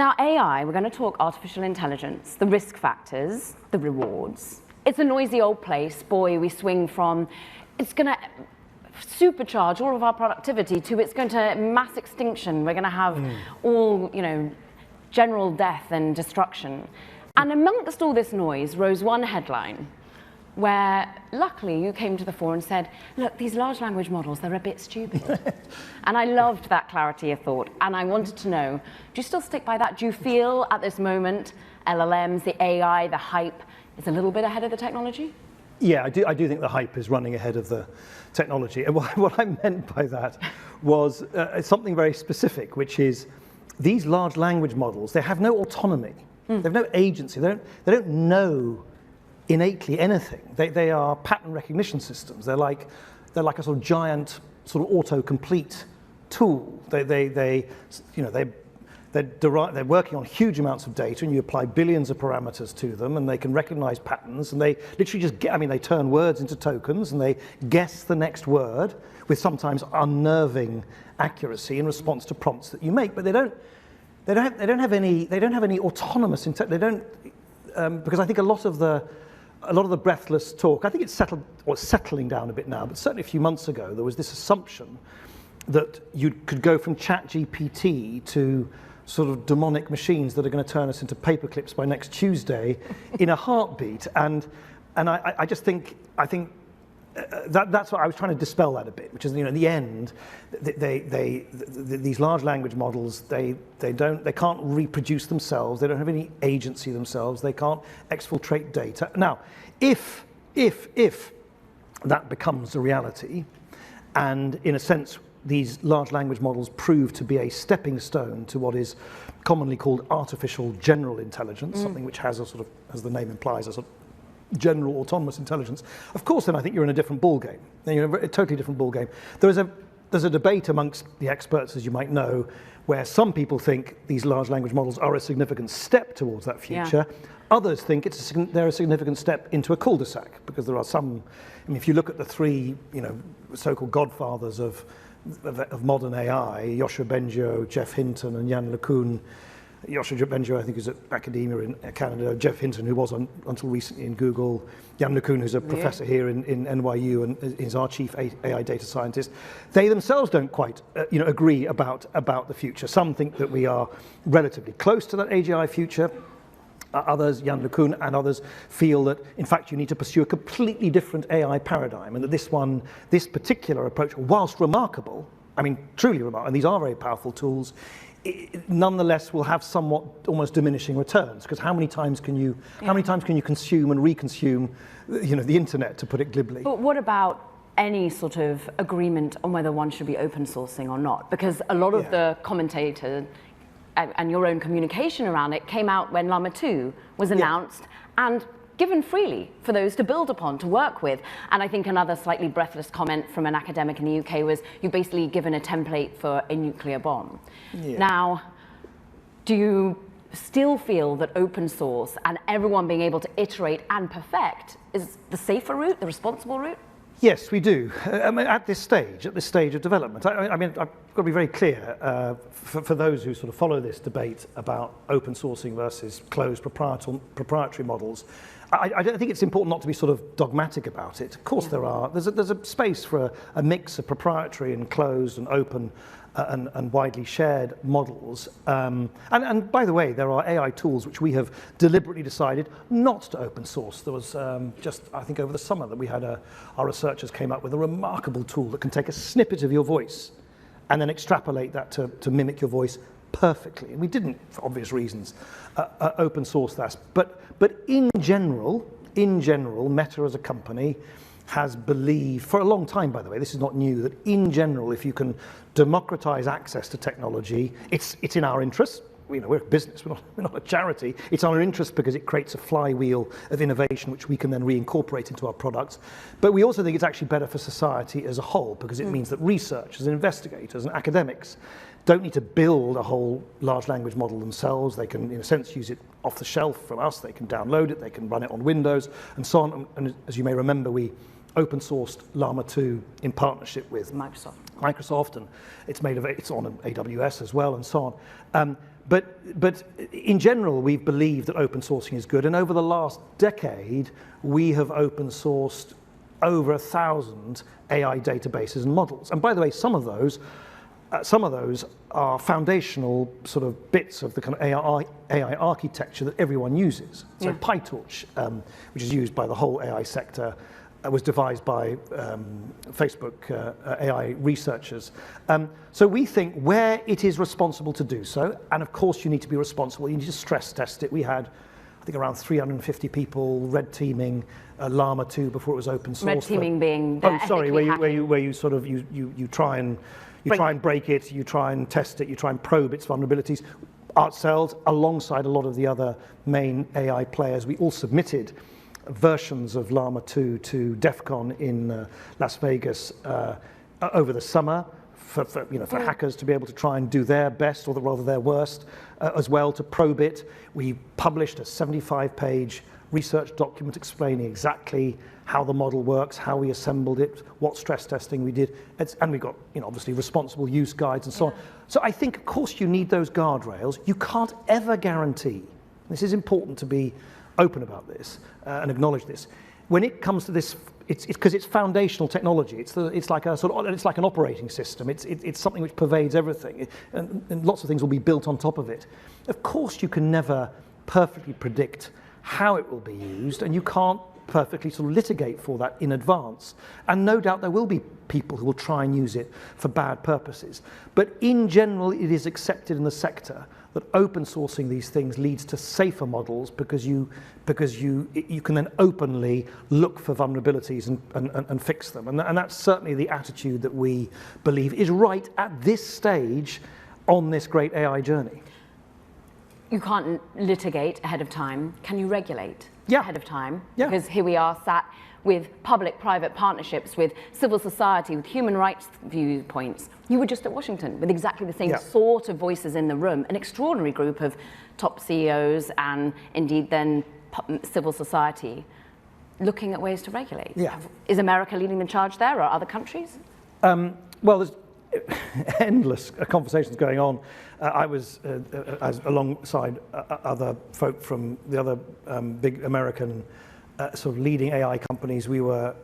Now, AI, we're going to talk artificial intelligence, the risk factors, the rewards. It's a noisy old place. Boy, we swing from it's going to supercharge all of our productivity to it's going to mass extinction. We're going to have all, general death and destruction. And amongst all this noise rose one headline where luckily you came to the fore and said, look, these large language models, they're a bit stupid. And I loved that clarity of thought. And I wanted to know, do you still stick by that? Do you feel at this moment LLMs, the AI, the hype is a little bit ahead of the technology? Yeah, I do think the hype is running ahead of the technology. And what I meant by that was something very specific, which is these large language models, they have no autonomy. They have no agency. They don't know innately anything. They are pattern recognition systems. They're like a sort of giant sort of autocomplete tool. They're working on huge amounts of data, and you apply billions of parameters to them, and they can recognize patterns, and they literally just they turn words into tokens, and they guess the next word with sometimes unnerving accuracy in response to prompts that you make. But they don't have any autonomous intelligence. Because I think a lot of the breathless talk, I think it's settling down a bit now, but certainly a few months ago there was this assumption that you could go from ChatGPT to sort of demonic machines that are going to turn us into paperclips by next Tuesday in a heartbeat. And I just think that's what I was trying to dispel that a bit, which is, in the end, these large language models, they can't reproduce themselves. They don't have any agency themselves. They can't exfiltrate data. Now, if that becomes a reality, and in a sense, these large language models prove to be a stepping stone to what is commonly called artificial general intelligence, something which has a sort of, as the name implies, a sort of general autonomous intelligence. Of course, then I think you're in a different ballgame. You're in a totally different ballgame. There's a debate amongst the experts, as you might know, where some people think these large language models are a significant step towards that future. Yeah. Others think they're a significant step into a cul-de-sac, because there are some. I mean, if you look at the three, so-called godfathers of modern AI, Yoshua Bengio, Jeff Hinton, and Yann LeCun. Yoshua Bengio, I think, is at academia in Canada. Jeff Hinton, who was until recently in Google. Yann LeCun, who's a professor here in NYU and is our chief AI data scientist. They themselves don't quite, agree about the future. Some think that we are relatively close to that AGI future. Others, Yann LeCun and others, feel that, in fact, you need to pursue a completely different AI paradigm, and that this particular approach, whilst remarkable, I mean, truly remarkable, and these are very powerful tools, nonetheless will have somewhat almost diminishing returns, because how many times can you consume and reconsume, the internet, to put it glibly? But what about any sort of agreement on whether one should be open sourcing or not? Because a lot of the commentators and your own communication around it came out when Llama 2 was announced and given freely for those to build upon, to work with. And I think another slightly breathless comment from an academic in the UK was, you're basically given a template for a nuclear bomb. Yeah. Now, do you still feel that open source and everyone being able to iterate and perfect is the safer route, the responsible route? Yes, we do. At this stage of development. I mean, I've got to be very clear, for those who sort of follow this debate about open sourcing versus closed proprietary models, I don't think it's important not to be sort of dogmatic about it. Of course there's a space for a mix of proprietary and closed and open and widely shared models. And by the way, there are AI tools which we have deliberately decided not to open source. There was just, I think over the summer, that we had our researchers came up with a remarkable tool that can take a snippet of your voice and then extrapolate that to mimic your voice perfectly. And we didn't, for obvious reasons, open source that. But in general, Meta as a company has believed, for a long time, by the way, this is not new, that in general, if you can democratize access to technology, it's in our interest. We're a business, we're not a charity. It's our interest because it creates a flywheel of innovation which we can then reincorporate into our products. But we also think it's actually better for society as a whole, because it means that researchers and investigators and academics don't need to build a whole large language model themselves. They can, in a sense, use it off the shelf from us. They can download it, they can run it on Windows, and so on. And as you may remember, we open sourced Llama 2 in partnership with Microsoft, and it's on AWS as well, and so on. But in general, we've believed that open sourcing is good, and over the last decade, we have open sourced over 1,000 AI databases and models. And by the way, some of those are foundational sort of bits of the kind of AI architecture that everyone uses. So PyTorch, which is used by the whole AI sector, was devised by Facebook AI researchers. So we think where it is responsible to do so, and of course you need to be responsible, you need to stress test it. We had, I think, around 350 people red teaming Llama 2 before it was open source. Red teaming being where you sort of you try and break it, you try and test it, you try and probe its vulnerabilities. Ourselves, alongside a lot of the other main AI players, we all submitted versions of Llama 2 to DEF CON in Las Vegas over the summer for hackers to be able to try and do their best, or rather their worst, as well, to probe it. We published a 75-page research document explaining exactly how the model works, how we assembled it, what stress testing we did, and we got obviously responsible use guides and so on. So I think, of course, you need those guardrails. You can't ever guarantee. This is important to be open about this and acknowledge this. When it comes to this, it's because it's foundational technology. It's like an operating system. It's something which pervades everything, and lots of things will be built on top of it. Of course, you can never perfectly predict how it will be used, and you can't perfectly sort of litigate for that in advance. And no doubt there will be people who will try and use it for bad purposes. But in general, it is accepted in the sector that open sourcing these things leads to safer models because you can then openly look for vulnerabilities and fix them. And that's certainly the attitude that we believe is right at this stage on this great AI journey. You can't litigate ahead of time. Can you regulate ahead of time? Yeah. Because here we are sat with public-private partnerships, with civil society, with human rights viewpoints. You were just at Washington with exactly the same sort of voices in the room, an extraordinary group of top CEOs and indeed then civil society looking at ways to regulate. Yeah. Is America leading the charge there, or other countries? Well, there's endless conversations going on. I was alongside other folk from the other big American sort of leading AI companies. We were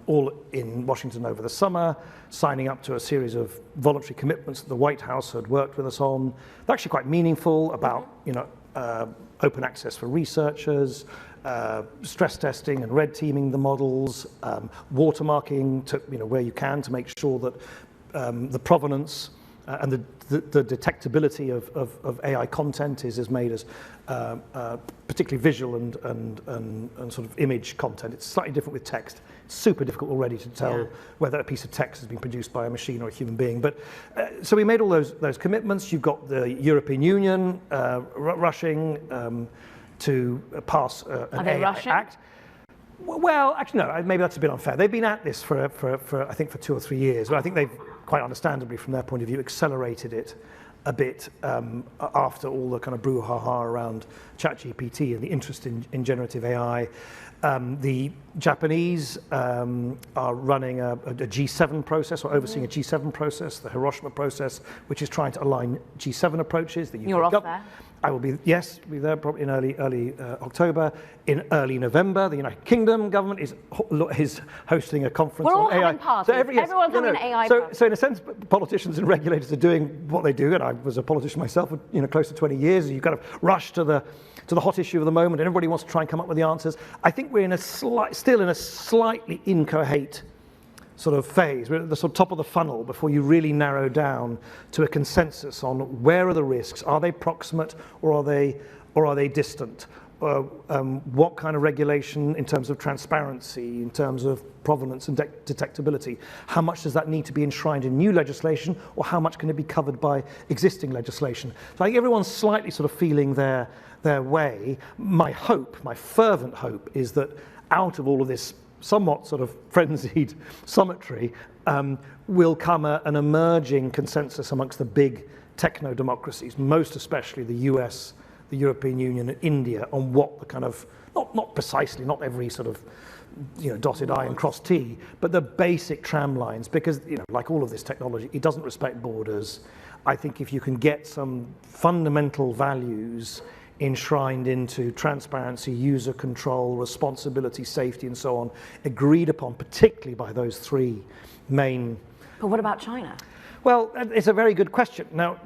all in Washington over the summer, signing up to a series of voluntary commitments that the White House had worked with us on. They're actually quite meaningful about open access for researchers, stress testing and red teaming the models, watermarking to where you can to make sure that the provenance and the detectability of AI content is made as particularly visual and sort of image content. It's slightly different with text. It's super difficult already to tell whether a piece of text has been produced by a machine or a human being. But so we made all those commitments. You've got the European Union rushing to pass an AI Act. Well, actually, no. Maybe that's a bit unfair. They've been at this for I think for 2 or 3 years. But I think they've, quite understandably, from their point of view, accelerated it a bit after all the kind of brouhaha around ChatGPT and the interest in generative AI. The Japanese are running a G7 process, or overseeing a G7 process, the Hiroshima process, which is trying to align G7 approaches. You're off there? I will be, yes, be there probably in early October. In early November, the United Kingdom government is hosting a conference on AI. We're all having parties. Everyone's having an AI party. So in a sense, politicians and regulators are doing what they do, and I was a politician myself for close to 20 years. You kind of rush to the hot issue of the moment, and everybody wants to try and come up with the answers. I think we're still in a slightly incoherent sort of phase. We're at the sort of top of the funnel before you really narrow down to a consensus on where are the risks. Are they proximate or are they distant? What kind of regulation in terms of transparency, in terms of provenance and detectability? How much does that need to be enshrined in new legislation, or how much can it be covered by existing legislation? So I think everyone's slightly sort of feeling their way. My fervent hope, is that out of all of this somewhat sort of frenzied summitry will come an emerging consensus amongst the big techno-democracies, most especially the US, the European Union and India, on what the kind of, not precisely, not every sort of dotted I and crossed T, but the basic tram lines, because like all of this technology, it doesn't respect borders. I think if you can get some fundamental values enshrined into transparency, user control, responsibility, safety, and so on, agreed upon, particularly by those three main. But what about China? Well, it's a very good question. Now,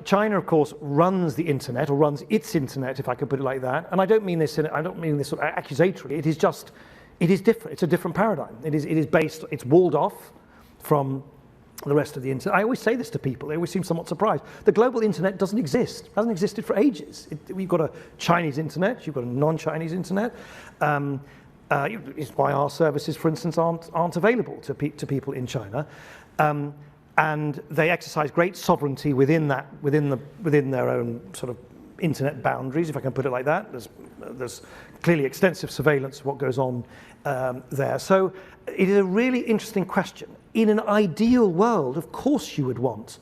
China, of course, runs the internet, or runs its internet, if I could put it like that. And I don't mean this sort of accusatorily. It is different. It's a different paradigm. It is based. It's walled off from the rest of the internet. I always say this to people. They always seem somewhat surprised. The global internet doesn't exist. It hasn't existed for ages. We've got a Chinese internet. You've got a non-Chinese internet. It's why our services, for instance, aren't available to people in China. And they exercise great sovereignty within their own sort of internet boundaries, if I can put it like that. There's clearly extensive surveillance of what goes on there. So it is a really interesting question. In an ideal world, of course you would want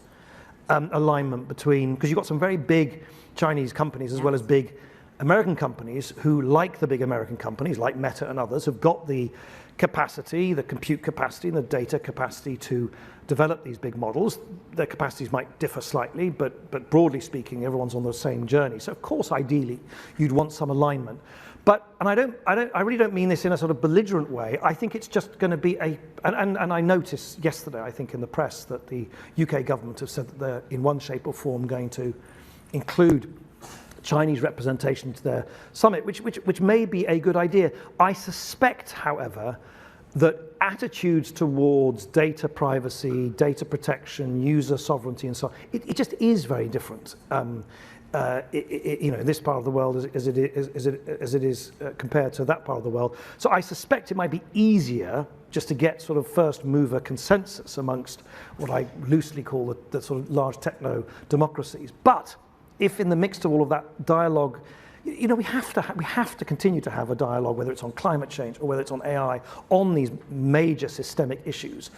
alignment between, because you've got some very big Chinese companies as well as big American companies who, like the big American companies, like Meta and others, have got the capacity, the compute capacity and the data capacity to develop these big models. Their capacities might differ slightly, but broadly speaking, everyone's on the same journey. So of course, ideally, you'd want some alignment. And I really don't mean this in a sort of belligerent way. I think it's just going to be and I noticed yesterday, I think in the press, that the UK government have said that they're in one shape or form going to include Chinese representation to their summit, which may be a good idea. I suspect, however, that attitudes towards data privacy, data protection, user sovereignty, and so on, it just is very different. In this part of the world as it is compared to that part of the world. So I suspect it might be easier just to get sort of first mover consensus amongst what I loosely call the sort of large techno democracies. But if in the midst of all of that dialogue, we have to continue to have a dialogue, whether it's on climate change or whether it's on AI, on these major systemic issues,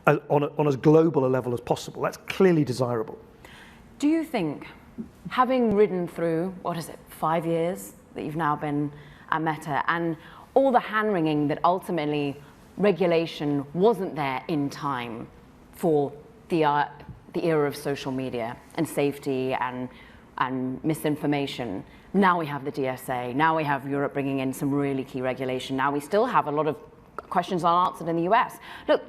on as global a level as possible. That's clearly desirable. Do you think, having ridden through, 5 years that you've now been at Meta, and all the hand-wringing that ultimately regulation wasn't there in time for the era of social media and safety and misinformation. Now we have the DSA, now we have Europe bringing in some really key regulation. Now we still have a lot of questions unanswered in the US.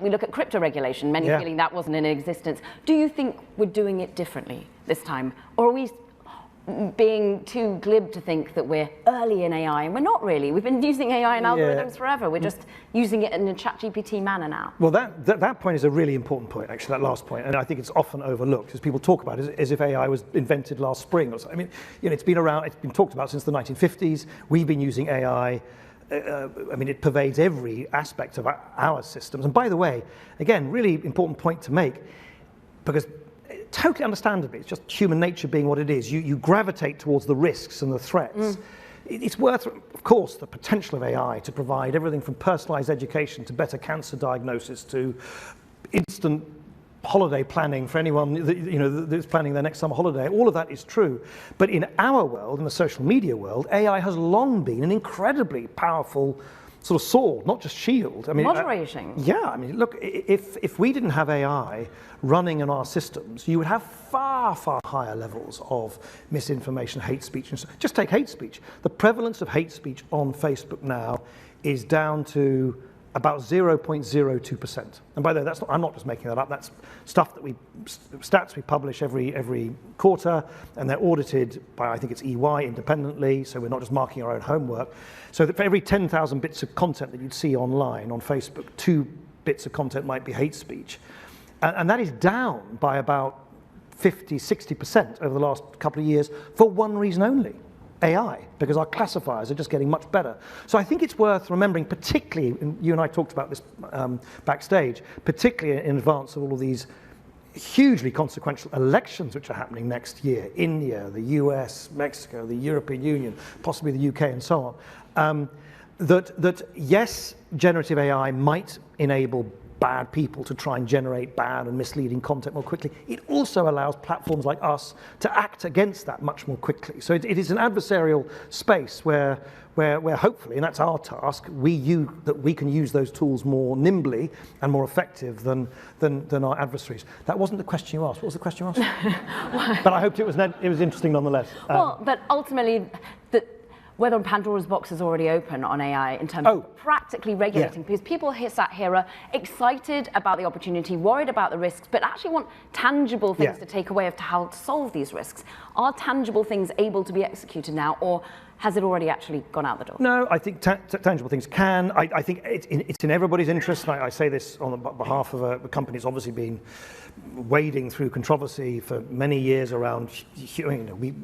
We look at crypto regulation, many feeling that wasn't in existence. Do you think we're doing it differently this time? Or are we being too glib to think that we're early in AI? And we're not really. We've been using AI and algorithms forever. We're just using it in a ChatGPT manner now. Well, that point is a really important point, actually, that last point. And I think it's often overlooked, because people talk about it as if AI was invented last spring or something. I mean, it's been around, it's been talked about since the 1950s. We've been using AI. It pervades every aspect of our systems. And by the way, again, really important point to make, because totally understandably, it's just human nature being what it is. You gravitate towards the risks and the threats. It's worth, of course, the potential of AI to provide everything from personalized education to better cancer diagnosis to instant holiday planning for anyone that's planning their next summer holiday. All of that is true. But in our world, in the social media world, AI has long been an incredibly powerful sort of sword, not just shield. Moderating. Look, if we didn't have AI running in our systems, you would have far, far higher levels of misinformation, hate speech. And so, just take hate speech. The prevalence of hate speech on Facebook now is down to about 0.02%. And by the way, I'm not just making that up. That's stuff that stats we publish every quarter, and they're audited by, I think it's EY independently, so we're not just marking our own homework. So that for every 10,000 bits of content that you'd see online on Facebook, 2 bits of content might be hate speech. And that is down by about 50-60% over the last couple of years for one reason only: AI, because our classifiers are just getting much better. So I think it's worth remembering, particularly, and you and I talked about this backstage, particularly in advance of all of these hugely consequential elections which are happening next year: India, the US, Mexico, the European Union, possibly the UK, and so on. That yes, generative AI might enable bad people to try and generate bad and misleading content more quickly. It also allows platforms like us to act against that much more quickly. So it is an adversarial space where hopefully, and that's our task, we can use those tools more nimbly and more effective than our adversaries. That wasn't the question you asked. What was the question you asked? But I hoped it was interesting nonetheless. Well, but ultimately, whether Pandora's box is already open on AI in terms of practically regulating, because people sat here are excited about the opportunity, worried about the risks, but actually want tangible things to take away of how to solve these risks. Are tangible things able to be executed now, or has it already actually gone out the door? No, I think tangible things can. I think it's in everybody's interest. And I say this on behalf of a company that's obviously been wading through controversy for many years around,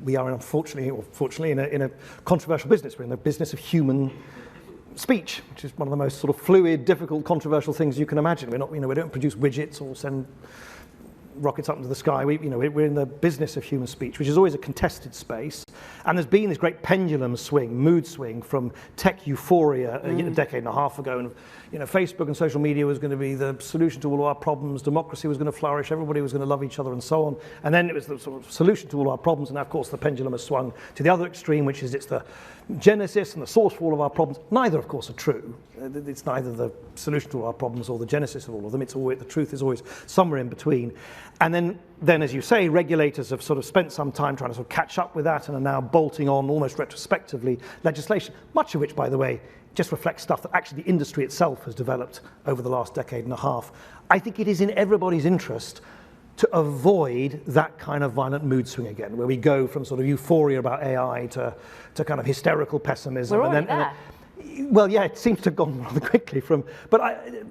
we are unfortunately or fortunately in a controversial business. We're in the business of human speech, which is one of the most sort of fluid, difficult, controversial things you can imagine. We're not, we don't produce widgets or send rockets up into the sky. We're in the business of human speech, which is always a contested space. And there's been this great pendulum swing, mood swing from tech euphoria a decade and a half ago. And Facebook and social media was going to be the solution to all of our problems. Democracy was going to flourish. Everybody was going to love each other and so on. And then it was the sort of solution to all our problems. And of course, the pendulum has swung to the other extreme, which is it's the genesis and the source for all of our problems. Neither, of course, are true. It's neither the solution to all our problems or the genesis of all of them. It's always, the truth is always somewhere in between. And then, as you say, regulators have sort of spent some time trying to sort of catch up with that and are now bolting on almost retrospectively legislation, much of which, by the way, just reflects stuff that actually the industry itself has developed over the last decade and a half. I think it is in everybody's interest to avoid that kind of violent mood swing again, where we go from sort of euphoria about AI to kind of hysterical pessimism. We're already there. Well, yeah, it seems to have gone rather quickly from. But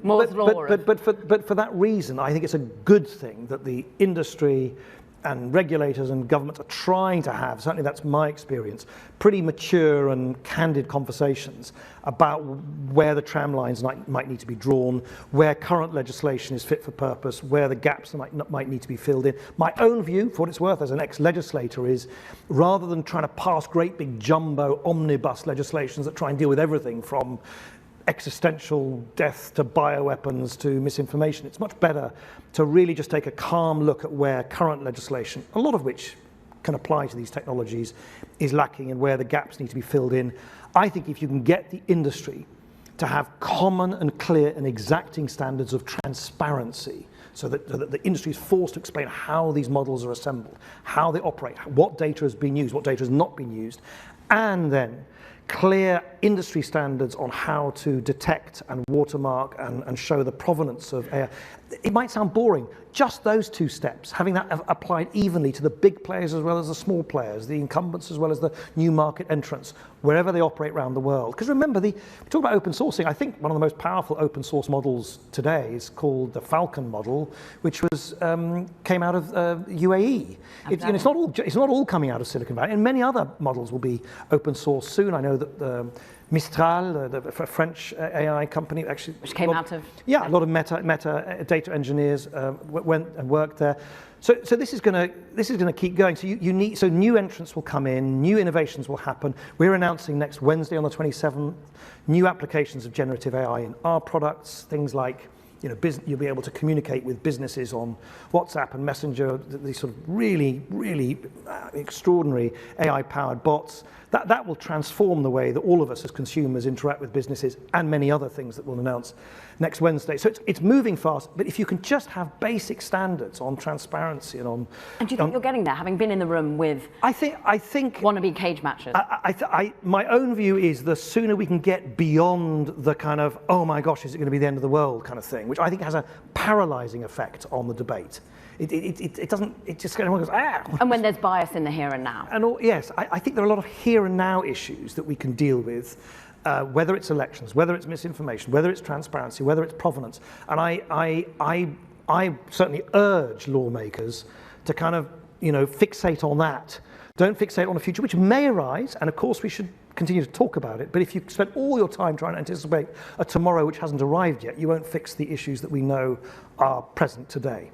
for that reason, I think it's a good thing that the industry and regulators and governments are trying to have, certainly that's my experience, pretty mature and candid conversations about where the tram lines might need to be drawn, where current legislation is fit for purpose, where the gaps might need to be filled in. My own view, for what it's worth, as an ex-legislator, is rather than trying to pass great big jumbo omnibus legislations that try and deal with everything from existential death to bioweapons to misinformation, it's much better to really just take a calm look at where current legislation, a lot of which can apply to these technologies, is lacking and where the gaps need to be filled in. I think if you can get the industry to have common and clear and exacting standards of transparency, so that the industry is forced to explain how these models are assembled, how they operate, what data has been used, what data has not been used, and then clear industry standards on how to detect and watermark and show the provenance of AI. It might sound boring, just those two steps, having that applied evenly to the big players as well as the small players, the incumbents as well as the new market entrants, wherever they operate around the world. Because remember, we talk about open sourcing. I think one of the most powerful open source models today is called the Falcon model, which came out of UAE. It's not all coming out of Silicon Valley, and many other models will be open source soon. I know that Mistral, the French AI company, actually, which came out of a lot of meta data engineers went and worked there. So this is going to keep going. So new entrants will come in, new innovations will happen. We're announcing next Wednesday on the 27th new applications of generative AI in our products, things like you'll be able to communicate with businesses on WhatsApp and Messenger, these sort of really, really extraordinary AI-powered bots. That will transform the way that all of us as consumers interact with businesses, and many other things that we'll announce next Wednesday. So it's moving fast, but if you can just have basic standards on transparency and on... And do you think you're getting there, having been in the room with I think wannabe cage matchers? My own view is the sooner we can get beyond the kind of, oh my gosh, is it going to be the end of the world kind of thing, which I think has a paralyzing effect on the debate. It doesn't, it just everyone goes, ah. And when there's bias in the here and now. And yes, I think there are a lot of here and now issues that we can deal with, whether it's elections, whether it's misinformation, whether it's transparency, whether it's provenance. And I certainly urge lawmakers to kind of, fixate on that. Don't fixate on a future which may arise, and of course we should continue to talk about it, but if you spend all your time trying to anticipate a tomorrow which hasn't arrived yet, you won't fix the issues that we know are present today.